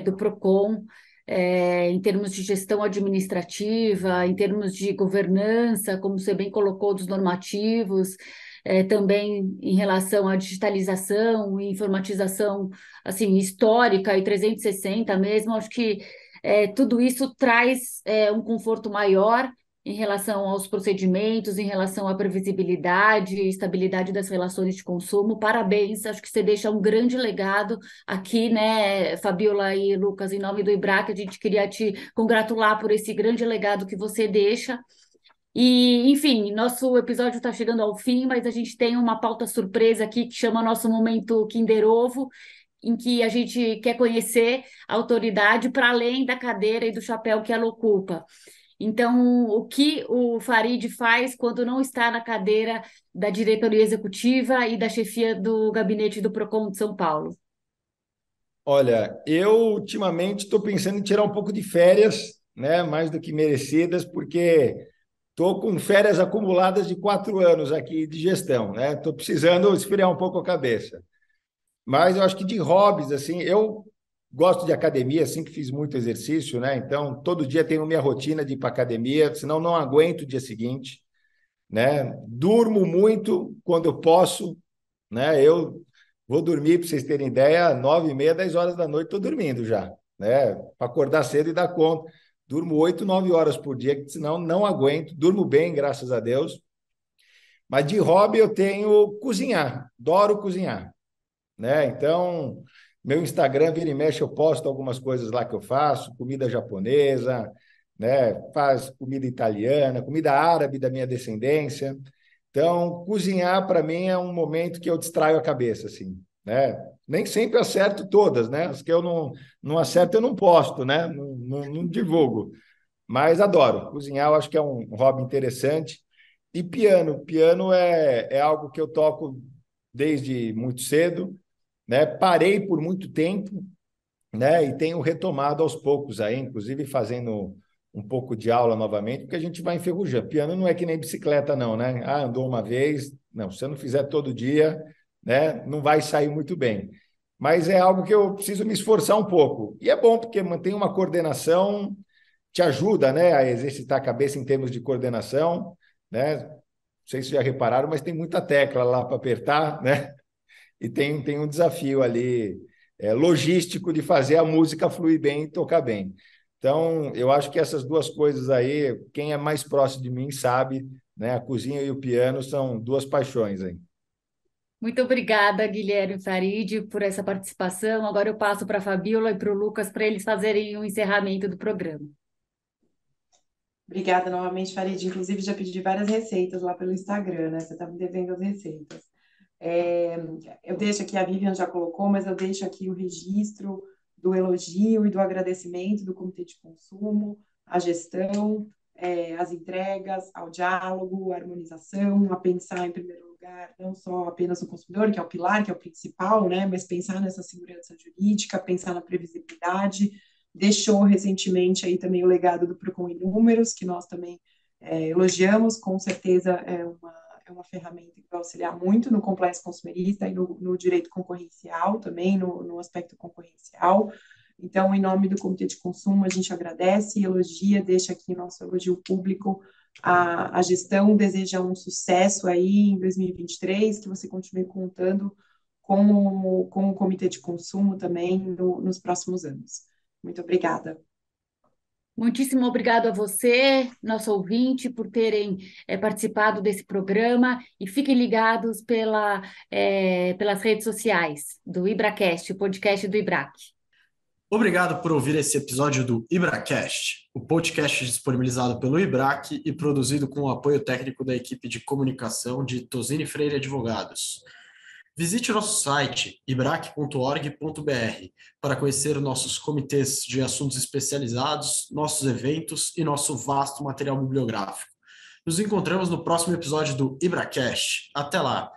do Procon, em termos de gestão administrativa, em termos de governança, como você bem colocou, dos normativos, também em relação à digitalização e informatização assim histórica e 360 mesmo. Acho que tudo isso traz um conforto maior em relação aos procedimentos, em relação à previsibilidade e estabilidade das relações de consumo. Parabéns, acho que você deixa um grande legado aqui, né, Fabiola e Lucas, em nome do IBRAC, a gente queria te congratular por esse grande legado que você deixa. E, enfim, nosso episódio está chegando ao fim, mas a gente tem uma pauta surpresa aqui que chama nosso momento Kinder Ovo, em que a gente quer conhecer a autoridade para além da cadeira e do chapéu que ela ocupa. Então, o que o Farid faz quando não está na cadeira da diretoria executiva e da chefia do gabinete do Procon de São Paulo? Olha, eu ultimamente estou pensando em tirar um pouco de férias, né, mais do que merecidas, porque estou com férias acumuladas de 4 anos aqui de gestão, né? Estou precisando esfriar um pouco a cabeça. Mas eu acho que de hobbies, assim, eu gosto de academia, assim que fiz muito exercício, né? Então, todo dia tenho minha rotina de ir para academia, senão não aguento o dia seguinte, né? Durmo muito quando eu posso, né? Eu vou dormir, para vocês terem ideia, 9h30, 10 horas da noite estou dormindo já, né? Para acordar cedo e dar conta. Durmo 8, 9 horas por dia, senão não aguento. Durmo bem, graças a Deus. Mas de hobby eu tenho cozinhar, adoro cozinhar, né? Então, meu Instagram, vira e mexe, eu posto algumas coisas lá que eu faço, comida japonesa, né? Faz comida italiana, comida árabe da minha descendência. Então, cozinhar para mim é um momento que eu distraio a cabeça, assim, né? Nem sempre acerto todas, né? As que eu não acerto, eu não posto, né? Não divulgo. Mas adoro. Cozinhar, eu acho que é um hobby interessante. E piano. Piano é algo que eu toco desde muito cedo, né? Parei por muito tempo, né? E tenho retomado aos poucos aí, inclusive fazendo um pouco de aula novamente, porque a gente vai enferrujando. Piano não é que nem bicicleta, não, né? Ah, andou uma vez, não, se você não fizer todo dia, né? Não vai sair muito bem. Mas é algo que eu preciso me esforçar um pouco. E é bom porque mantém uma coordenação, te ajuda, né, a exercitar a cabeça em termos de coordenação, né? Não sei se já repararam, mas tem muita tecla lá para apertar, né? E tem um desafio ali logístico de fazer a música fluir bem e tocar bem. Então, eu acho que essas duas coisas aí, quem é mais próximo de mim sabe, né? A cozinha e o piano são duas paixões aí. Muito obrigada, Guilherme Farid, por essa participação. Agora eu passo para a Fabiola e para o Lucas para eles fazerem o encerramento do programa. Obrigada novamente, Farid. Inclusive, já pedi várias receitas lá pelo Instagram, né? Você está me devendo as receitas. É, eu deixo aqui, a Vivian já colocou, mas eu deixo aqui o registro do elogio e do agradecimento do Comitê de Consumo, à gestão, às entregas, ao diálogo, à harmonização, a pensar em primeiro lugar, não só apenas o consumidor, que é o pilar, que é o principal, né? Mas pensar nessa segurança jurídica, pensar na previsibilidade. Deixou recentemente aí também o legado do Procon em números, que nós também elogiamos, com certeza é uma ferramenta que vai auxiliar muito no complexo consumerista e no direito concorrencial também, no aspecto concorrencial. Então, em nome do Comitê de Consumo, a gente agradece e elogia, deixa aqui nosso elogio público à gestão, deseja um sucesso aí em 2023, que você continue contando com o Comitê de Consumo também nos próximos anos. Muito obrigada. Muitíssimo obrigado a você, nosso ouvinte, por terem participado desse programa e fiquem ligados pelas redes sociais do IbraCast, o podcast do IBRAC. Obrigado por ouvir esse episódio do IbraCast, o podcast disponibilizado pelo IBRAC e produzido com o apoio técnico da equipe de comunicação de Tosini Freire Advogados. Visite o nosso site ibrac.org.br para conhecer nossos comitês de assuntos especializados, nossos eventos e nosso vasto material bibliográfico. Nos encontramos no próximo episódio do IbraCast. Até lá!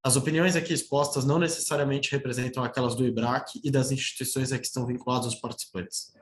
As opiniões aqui expostas não necessariamente representam aquelas do IBRAC e das instituições a que estão vinculados os participantes.